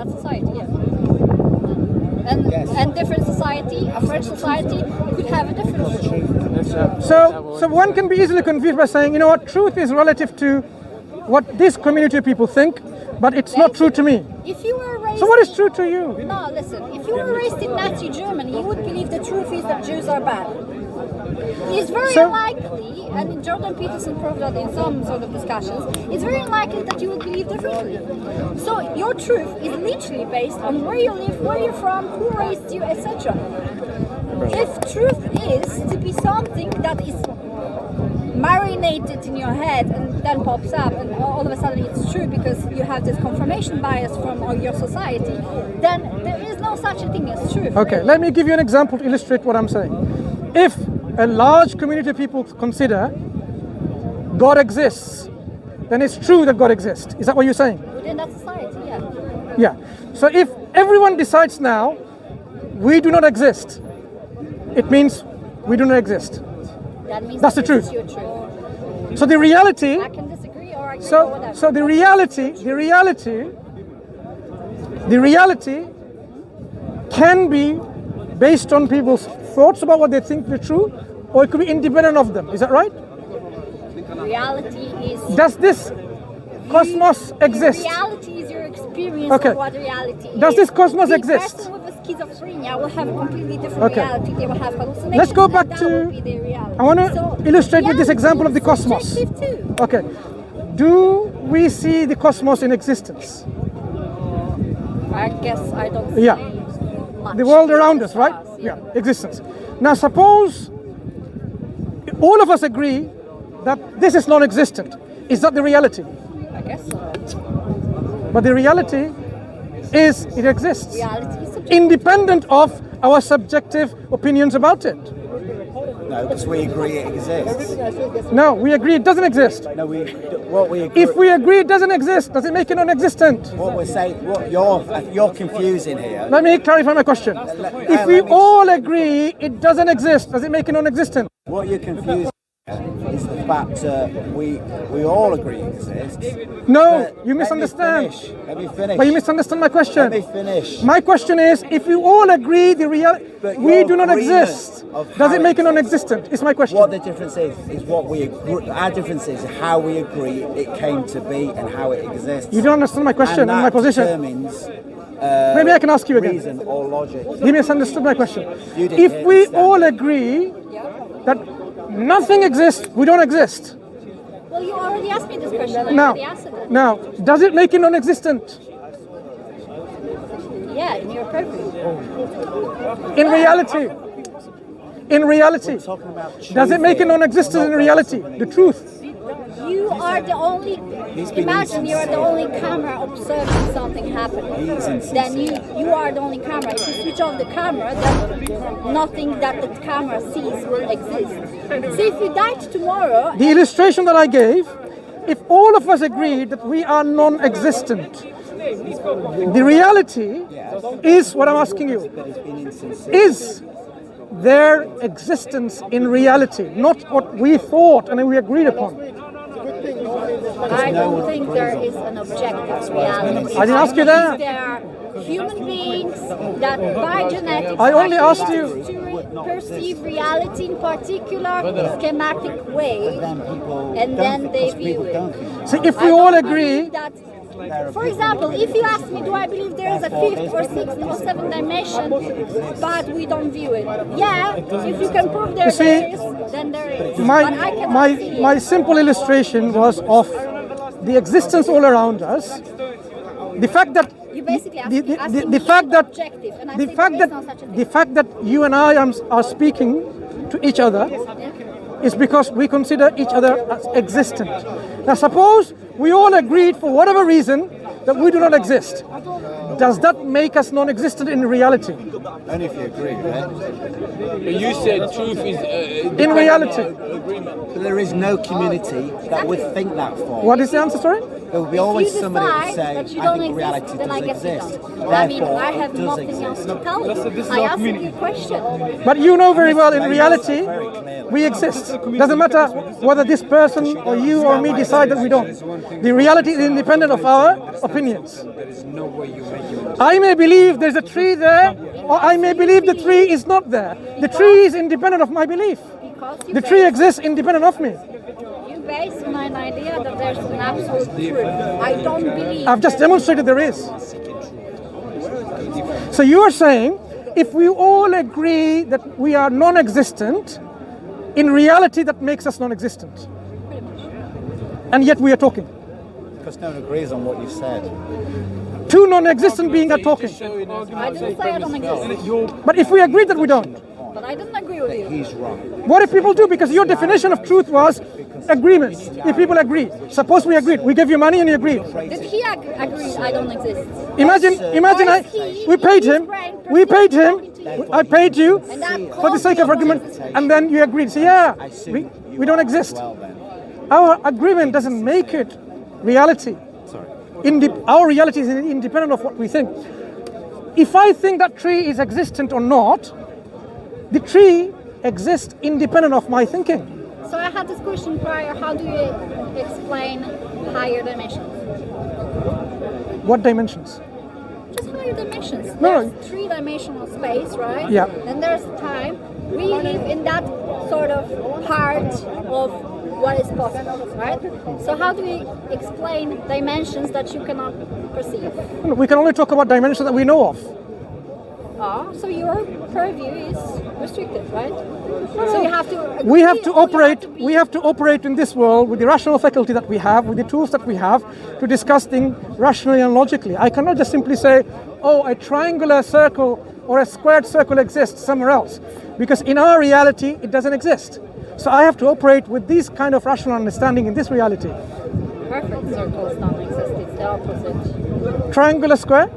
that society, yeah. And different society, a French society, could have a different truth. So one can be easily confused by saying, you know what, truth is relative to what this community of people think, but it's not true to me. If you were raised... So what is true to you? No, listen, if you were raised in Nazi Germany, you would believe the truth is that Jews are bad. It's very unlikely, and Jordan Peterson proved that in some sort of discussions, it's very unlikely that you will believe differently. So your truth is literally based on where you live, where you're from, who raised you, etc. If truth is to be something that is marinated in your head and then pops up and all of a sudden it's true because you have this confirmation bias from your society, then there is no such a thing as truth. Okay, really. let me give you an example to illustrate what I'm saying. If a large community of people consider God exists, then it's true that God exists. Is that what you're saying? Within that society, yeah. Yeah. So if everyone decides now, we do not exist, it means we do not exist. That means That's that the this truth. is your truth. So the reality, I can disagree or agree or so whatever. the reality can be based on people's thoughts about what they think is true, or it could be independent of them. Is that right? Reality is... Does this cosmos exist? Reality is your experience Okay. of what reality is. Does this cosmos The exist? person with a schizophrenia will have a completely different Okay. reality. They will have hallucinations. Let's go back and that to- will be their reality. I want to illustrate with this reality example of the is cosmos. subjective too. Okay. Do we see the cosmos in existence? I guess I don't see Yeah. much. The world around us, right? Stars, Yeah, existence. Now suppose all of us agree that this is non-existent. Is that the reality? I guess so. But the reality is it exists, Reality is subjective. independent of our subjective opinions about it. No, because we agree it exists. No, we agree it doesn't exist. No, what we agree. If we agree it doesn't exist, does it make it non-existent? What we're saying, what you're confusing here. Let me clarify my question. If we all agree it doesn't exist, does it make it non-existent? What you're confusing is the fact that we all agree it exists. No, But you misunderstand. Let me finish. But you misunderstand my question. Let me finish. My question is, if you all agree the reality, But we your do not agreement exist, of does how it make it it exists. non-existent? Is my question. What the difference is what we agree. Our difference is how we agree it came to be and how it exists. You don't understand my question and and that my position. determines Maybe I can ask you again. reason or logic. You misunderstood my question. You didn't If we understand all it. agree that nothing exists, we don't exist. Well, you already asked me this question. I Now, already answered it. now, does it make it non-existent? Yeah, in your purpose. In reality, Talking about does it make it non-existent in reality? The truth. You are the only. Imagine you are the only camera observing something happening. Then you are the only camera. If you switch off the camera, then nothing that the camera sees will exist. So if you died tomorrow, The illustration that I gave, if all of us agreed that we are non-existent, the reality is what I'm asking you. Is their existence in reality, not what we thought and we agreed upon? I don't think there is an objective reality. I didn't ask you that. There are human beings that by genetics I only are asked you. able to perceive reality in particular schematic way, and then they view it. See, if I we don't all believe agree, that. For example, if you ask me, do I believe there is a fifth or sixth or seventh dimension, but we don't view it? Yeah, if you can prove there see, is, then there is. But I cannot see my it. simple illustration was of the existence all around us. The fact that You basically asked the, me, the, asking the, me the fact is that objective, and I the say fact there that is no such a thing. the fact that you and I are speaking to each other is because we consider each other as existent. Now suppose we all agreed for whatever reason that we do not exist. Does that make us non-existent in reality? Only if you agree, right? But you said truth is In reality. agreement. But there is no community that would think that for. What is the answer, sorry? there will be If always you somebody that decide say, that you I don't think reality exist, then I does guess you exist. don't. I mean, Therefore, I have it does nothing else exist. to tell you. this is I our asked you community. a question. But you know very well in Explain reality, yourself very clearly. we exist. Doesn't matter whether this person or you or me decide that we don't. The reality is independent of our opinions. I may believe there's a tree there, or I may believe the tree is not there. The tree is independent of my belief. Because you The tree base- exists independent of me. You base on an idea that there's an absolute truth. I don't believe. I've just that- demonstrated there is. So you are saying, if we all agree that we are non-existent, in reality that makes us non-existent. And yet we are talking. Because no one agrees on what you've said. Two non-existent beings are talking. I didn't say I don't exist, But if we agree that we don't, but I didn't agree with you. He's wrong. what if people do? Because your definition of truth was agreement. If people agree. Suppose we agreed. We gave you money and you agreed. Did he agree I don't exist? Imagine we paid him. I paid you for the sake of argument, and then you agreed. So yeah, we don't exist. Well then. Our agreement doesn't make it reality. Our reality is independent of what we think. If I think that tree is existent or not, the tree exists independent of my thinking. So I had this question prior. How do you explain higher dimensions? What dimensions? Just higher dimensions. No. There's three-dimensional space, right? Yeah. Then there's time. We live in that sort of part of what is possible, right? So how do we explain dimensions that you cannot perceive? We can only talk about dimensions that we know of. So your purview is restricted, right? So you have to. We have to agree or operate. be- We have to operate in this world with the rational faculty that we have, with the tools that we have, to discuss things rationally and logically. I cannot just simply say, "Oh, a triangular circle or a squared circle exists somewhere else," because in our reality it doesn't exist. So I have to operate with this kind of rational understanding in this reality. Perfect circles don't exist. It's the opposite. Triangular square.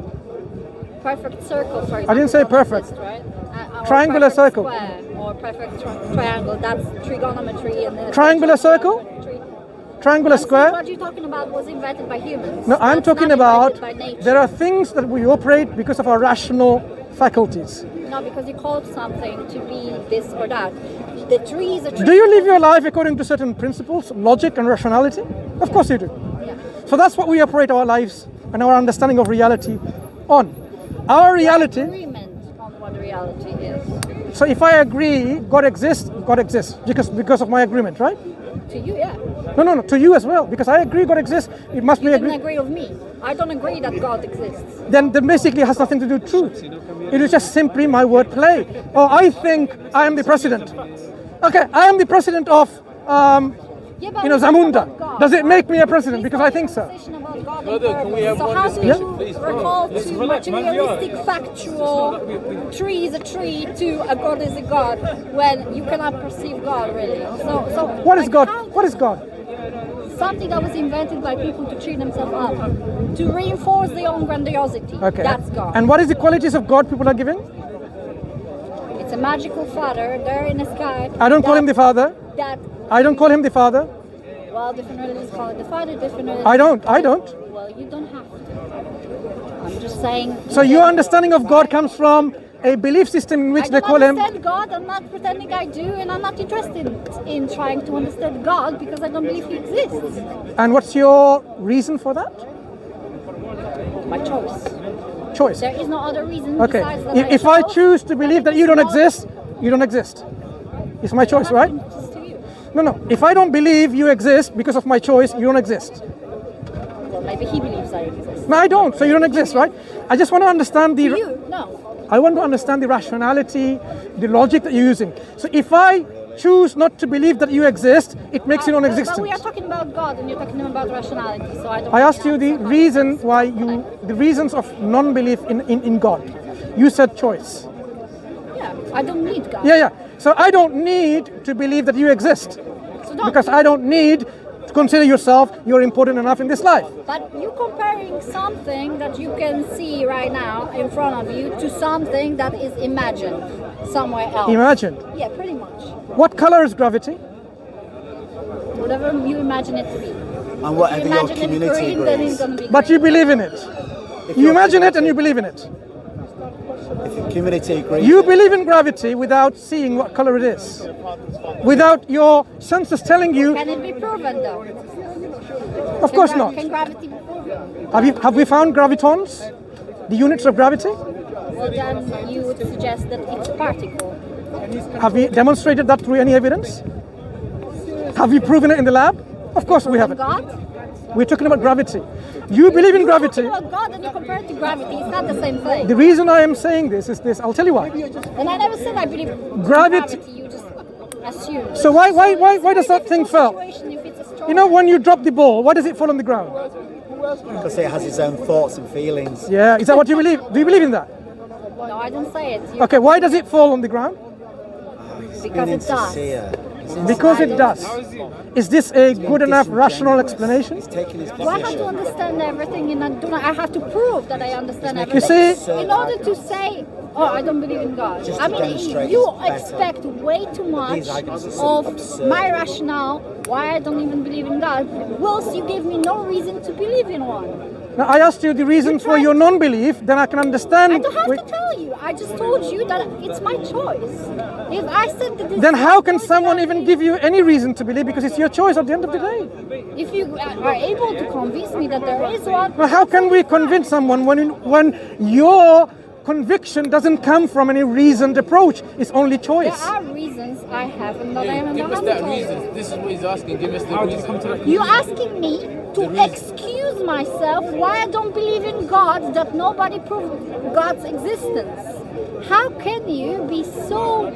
Perfect circle, for example. I didn't say don't perfect. exist, right? Or Triangular perfect circle. Square, or perfect triangle. That's trigonometry and the Triangular circle? Triangular square. What you're talking about was invented by humans. No, I'm That's talking not about invented by nature. there are things that we operate because of our rational faculties. No, because you called something to be this or that. The tree is a tree. Do you live your life according to certain principles, logic and rationality? Of course you do. Yeah. So that's what we operate our lives and our understanding of reality on. Our reality, Agreement on what reality is. so if I agree God exists because of my agreement, right? To you, yeah. No, to you as well, because I agree God exists, it must You be didn't agree. agree with me. I don't agree that God exists. Then basically it has nothing to do with truth. It is just simply my word play. Oh, I think I am the president. Okay, I am the president of Yeah, but Zamunda. about God, Does it make right? me a president? We Because I started think a so. conversation about God Brother, on can we purpose. have So one how do discussion, you please, bro? recall Let's to relax, man. We are. materialistic, factual tree is a tree to a God is a God when you cannot perceive God really? So What is like, God? how- What is God? Something that was invented by people to cheer themselves up, to reinforce their own grandiosity. Okay. That's God. And what is the qualities of God people are giving? It's a magical father there in the sky. I don't call him the Father. That I don't call him the Father. well, different religions call it the father, different religions. I don't. Well, you don't have to. I'm just saying. So your understanding of God comes from a belief system in which I they don't call him. understand God. I'm not pretending I do, and I'm not interested in trying to understand God because I don't believe He exists. And what's your reason for that? My choice. Choice. There is no other reason Okay. besides that If I chose choose to believe that you don't exist, you don't exist. It's my choice, right? happens to you. No. If I don't believe you exist because of my choice, you don't exist. Well, maybe He believes I exist. No, I don't. So you don't exist, right? I just want to understand the. You? No. I want to understand the rationality, the logic that you're using. So if I choose not to believe that you exist, it makes you But non-existent. we are talking about God, and you're talking about rationality. So I don't. I asked you the understand reason why the reasons of non-belief in God. You said choice. Yeah, I don't need God. Yeah. So I don't need to believe that you exist So don't. because I don't need to consider yourself you're important enough in this life. But you comparing something that you can see right now in front of you to something that is imagined somewhere else. Imagine. Yeah, pretty much. What color is gravity? Whatever you imagine it to be. And whatever your Imagine him community green, then agrees. he's gonna be But green. you believe in it. You imagine it and you believe in it. If the community agrees, You believe in gravity without seeing what color it is. Without your senses telling you, Can it be proven though? of course not. Can gravity be proven? Have we found gravitons? The units of gravity? Well, then you would suggest that it's a particle. Have we demonstrated that through any evidence? Have we proven it in the lab? Of course we haven't. God? We're talking about gravity. You believe in gravity. You're talking about God and you compare it to gravity. It's not the same thing. The reason I am saying this is this. I'll tell you why. And I never said I believe in Gravity- You just assume. So why does that thing fall? Situation if it's a strong You know, when you drop the ball, why does it fall on the ground? because it has its own thoughts and feelings. Yeah, is that what you believe? Do you believe in that? No, I didn't say it. Okay, why does it fall on the ground? Because it does. Because it does. Is this a good enough rational explanation? He's taking his Do I have to position. understand everything and I have to prove that I understand You everything? see, In order to say, oh, I don't believe in God. Just I to mean, demonstrate you it's better. expect way too much These arguments are so of absurd. my rationale, why I don't even believe in God, whilst you give me no reason to believe in one. now I asked you the reason for your non-belief, then I can understand. I don't have Wait, to tell you. I just told you that it's my choice. If I said that this then is how my can choice, someone then even give you any reason to believe? Because it's your choice at the end of the day. If you are able to convince me that there is one, Well, how can we convince someone when your conviction doesn't come from any reasoned approach? It's only there choice. are reasons I have and that I am Give us not that told. reason. This is what he's asking. Give us the reason. You asking me to excuse myself why I don't believe in God, that nobody proved God's existence. How can you be so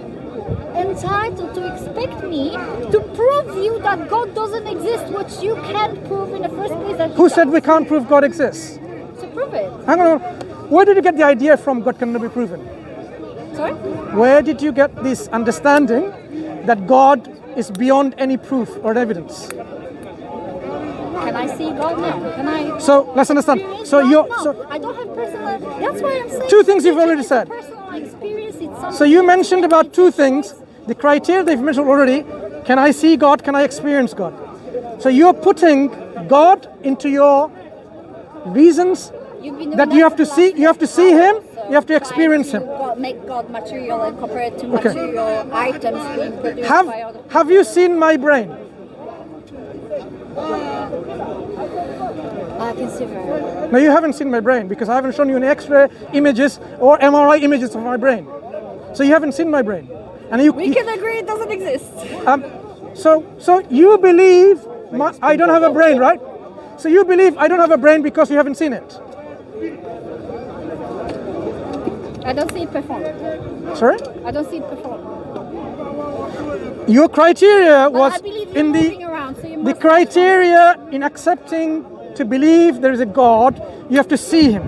entitled to expect me to prove you that God doesn't exist, which you can't prove in the first place? That Who he said we does? can't prove God exists? To prove it. Hang on. Where did you get the idea from God cannot be proven? Sorry? Where did you get this understanding that God is beyond any proof or evidence? Can I see God now? Can I? So let's understand. experience So God? you're No, so, I don't have personal. That's why I'm saying. Two things you've teaching already is a said. Personal experience. It's something so you that's mentioned about it's two a things. choice. The criteria they've mentioned already. Can I see God? Can I experience God? So you're putting God into your reasons You've been doing that that you for have to the see. last You have to see hour, Him. so You have to trying experience to Him. Make God material and compare it to Okay. material items being produced Have by other. Have you seen my brain? I can see very well. No, you haven't seen my brain because I haven't shown you any X-ray images or MRI images of my brain. So you haven't seen my brain, and We can agree it doesn't exist. So you believe I don't have a brain, right? So you believe I don't have a brain because you haven't seen it. I don't see it perform. Sorry? I don't see it perform. Your criteria But was I believe you're in moving around, so you the must criteria in accepting to believe there is a God, you have to see Him.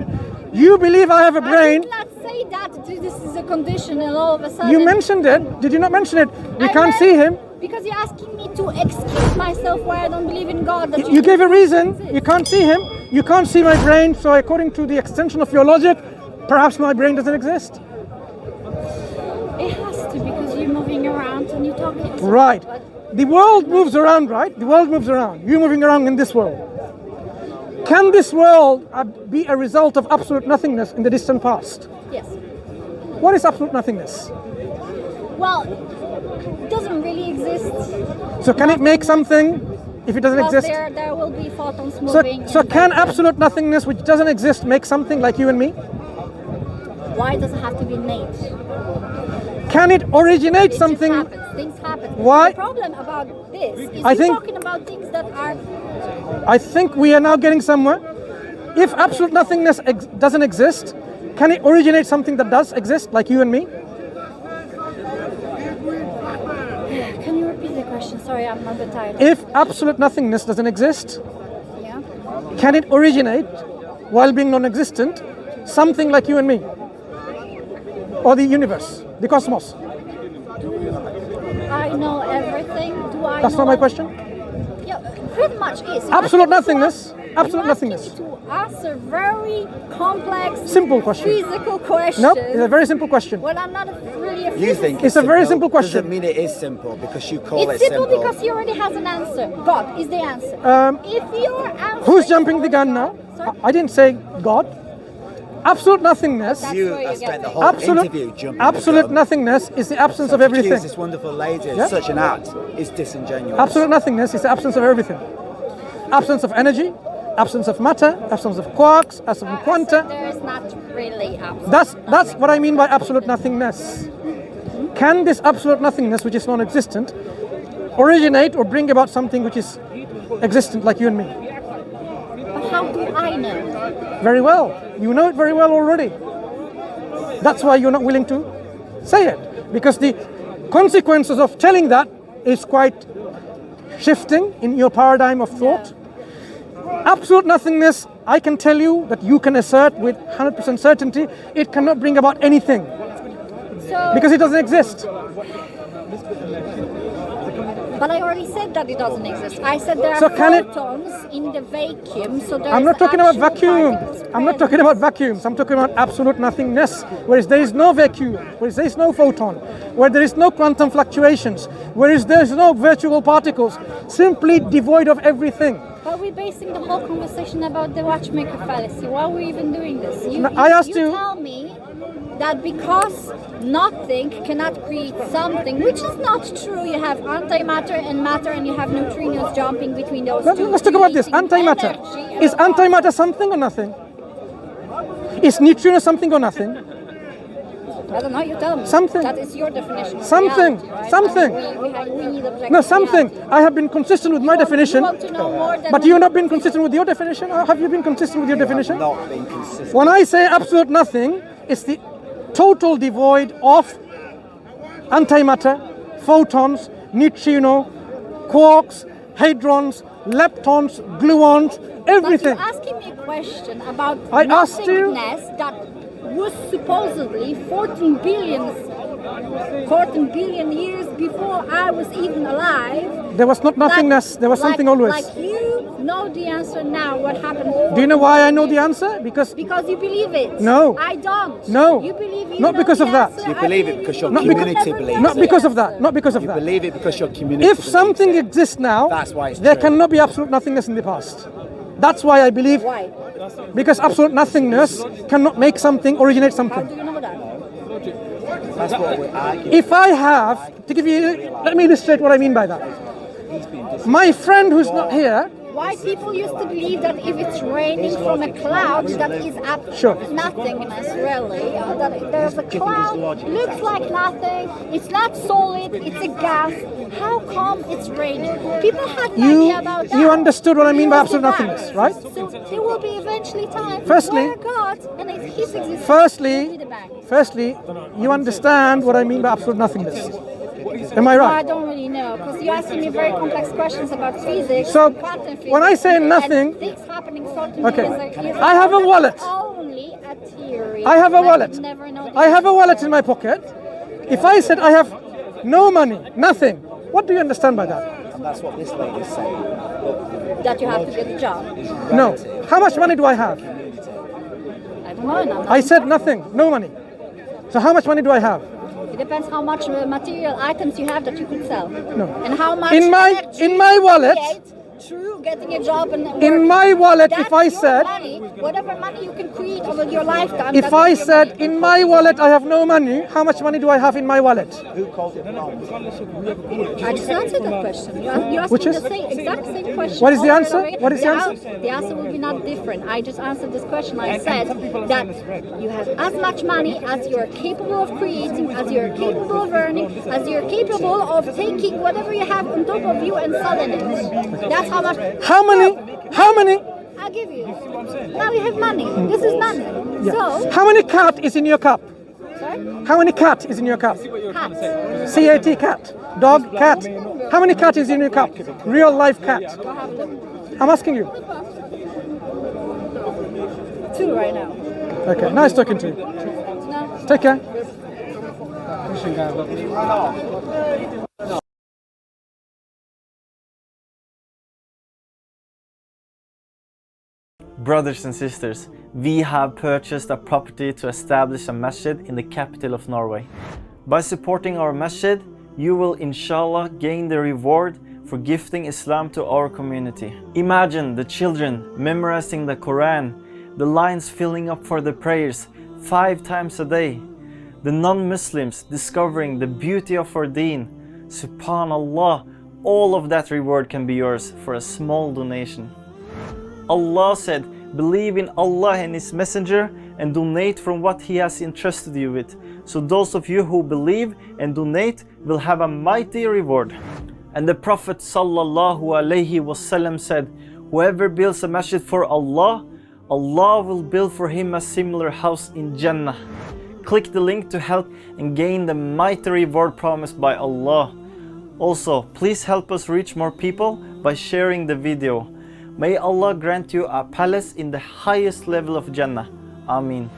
You believe I have a I brain. did not say that this is a condition and all of a sudden. You mentioned it. Did you not mention it? We I can't meant- see Him. Because you're asking me to excuse myself why I don't believe in God. That You gave a reason. You can't see Him. You can't see my brain. So according to the extension of your logic, perhaps my brain doesn't exist. It has to because you're moving around and you're talking. Right. But The world moves around, right? The world moves around. You're moving around in this world. Can this world be a result of absolute nothingness in the distant past? yes. What is absolute nothingness? Well, it doesn't really exist. So can it make something if it doesn't Well, exist? there will be photons So, moving. so and can then- absolute nothingness, which doesn't exist, make something like you and me? Why does it have to be innate? Can it originate It something? just happens. Things happen. Why- The problem about this is I you're think- talking about things that are. I think we are now getting somewhere. If absolute nothingness doesn't exist, can it originate something that does exist, like you and me? Can you repeat the question? Sorry, I'm a bit tired. If absolute nothingness doesn't exist, Yeah. can it originate, while being non-existent, something like you and me? Or the universe, the cosmos? I know everything. Do I That's know not my everything? question. Yeah, pretty much is. Absolute nothingness. Absolute I'm nothingness. asking you to answer very complex, Simple question. physical questions. Nope, it's a very simple question. Well, I'm not really a You physicist. think It's a very simple question. Doesn't mean it is simple because you call It's it simple simple. because he already has an answer. God is the answer. If your answer Who's is jumping the gun now? Sorry? I didn't say God. Absolute nothingness. That's You where you have get spent the it. whole interview jumping Absolute the gun. nothingness is the absence of To accuse everything. this wonderful lady of Yeah. such an act is disingenuous. Absolute nothingness is the absence of everything. Absence of energy, absence of matter, absence of quarks, absence of quanta. There is not really absolute. That's what I mean by absolute nothingness. Can this absolute nothingness, which is non-existent, originate or bring about something which is existent, like you and me? But how do I know? Very well. You know it very well already. That's why you're not willing to say it. Because the consequences of telling that is quite shifting in your paradigm of thought. Absolute nothingness, I can tell you that you can assert with 100% certainty, it cannot bring about anything So, because it doesn't exist. but I already said that it doesn't exist. I said there are So can it- photons in the vacuum. So there I'm is not talking about actual vacuum. particles I'm not present. talking about vacuums. I'm talking about absolute nothingness. Whereas there is no vacuum, whereas there is no photon, where there is no quantum fluctuations, whereas there is no virtual particles, simply devoid of everything. But we're basing the whole conversation about the watchmaker fallacy. Why are we even doing this? No, I asked you- tell me that because nothing cannot create something, which is not true. You have antimatter and matter, and you have neutrinos jumping between those two. Let's talk about this. creating Antimatter. energy and Is a antimatter something or nothing? Is neutrino something or nothing? I don't know, you tell me. Something. That is your definition. of Something. reality, right? Something. And we need objective No, something. reality. I have been consistent with my definition, You want to know more than but you have not been consistent with your definition. Or have you been consistent with your definition? Not being consistent. When I say absolute nothing, it's the total devoid of antimatter, photons, neutrino, quarks, hadrons, leptons, gluons, everything. But you're asking me a question about I asked you- nothingness that was supposedly 14 billion years before I was even alive. There was not nothingness, there was something always. Like you know the answer now, what happened. Do you know why I know the answer? Because Because you believe it. No. I don't. No. You believe you Not know because the of that. answer, You I believe it because your you community never believes know not the because of answer. that. Not because of You that. believe it because your community If believes something it. exists now, That's why it's there true. cannot be absolute nothingness in the past. That's why I believe, Why? because absolute nothingness cannot make something originate How something. do you know that? That's what we're arguing. If I have, to give you, let me illustrate what I mean by that. My friend who's not here, Why people used to believe that if it's raining from a cloud, that is Sure. nothingness really. That there's a cloud, looks like nothing, it's not solid, it's a gas. How come it's raining? People had an You- idea about that. you understood what I mean by He absolute was the nothingness, man. right? So there will be eventually time Firstly- where God and His existence Firstly, will be the bank. you understand what I mean by absolute nothingness. Am I I right? don't really know because you're asking me very complex questions about physics. So, quantum physics, when I say and nothing- things happening certainly Okay. is I have a wallet. Only a theory. I have a Like, wallet. you never know the I have a wallet answer. in my pocket. If I said I have no money, nothing, what do you understand by that? And that's what this lady's saying. That you have to get a job. No. How much money do I have? I don't know. And I'm not I said nothing, no money. So how much money do I have? It depends how much material items you have that you could sell. No. And how much In my- energy in my you wallet- create through getting a job and In working. my wallet, That's if I your said- money, whatever money you can create over your lifetime. If that's I your said money. in my wallet I have no money, how much money do I have in my wallet? Who called it wrong? I just answered that question. You asked Which me is? the exact same question. What is the over and answer? over again. What is the answer? The answer will be not different. I just answered this question. I said that you have as much money as you're capable of creating, as you're capable of earning, as you're capable of taking whatever you have on top of you and selling it. That's how much. How many? How many? I'll give you. Now we have money. This is money. So, How many cat is in your cup? sorry? How many cat is in your cup? Hats. C-A-T, cat. Dog, cat. How many cat is in your cup? Real life cat. Go have a look. I'm asking you. 2 right now. Okay, nice talking to you. No. Take care. Brothers and sisters, we have purchased a property to establish a masjid in the capital of Norway. By supporting our masjid, you will inshallah gain the reward for gifting Islam to our community. Imagine the children memorizing the Quran, the lines filling up for the prayers 5 times a day, the non-Muslims discovering the beauty of our deen. Subhanallah, all of that reward can be yours for a small donation. Allah said, believe in Allah and His Messenger and donate from what He has entrusted you with. So those of you who believe and donate will have a mighty reward. And the Prophet sallallahu alaihi wasallam said, whoever builds a masjid for Allah, Allah will build for him a similar house in Jannah. Click the link to help and gain the mighty reward promised by Allah. Also, please help us reach more people by sharing the video. May Allah grant you a palace in the highest level of Jannah. Ameen.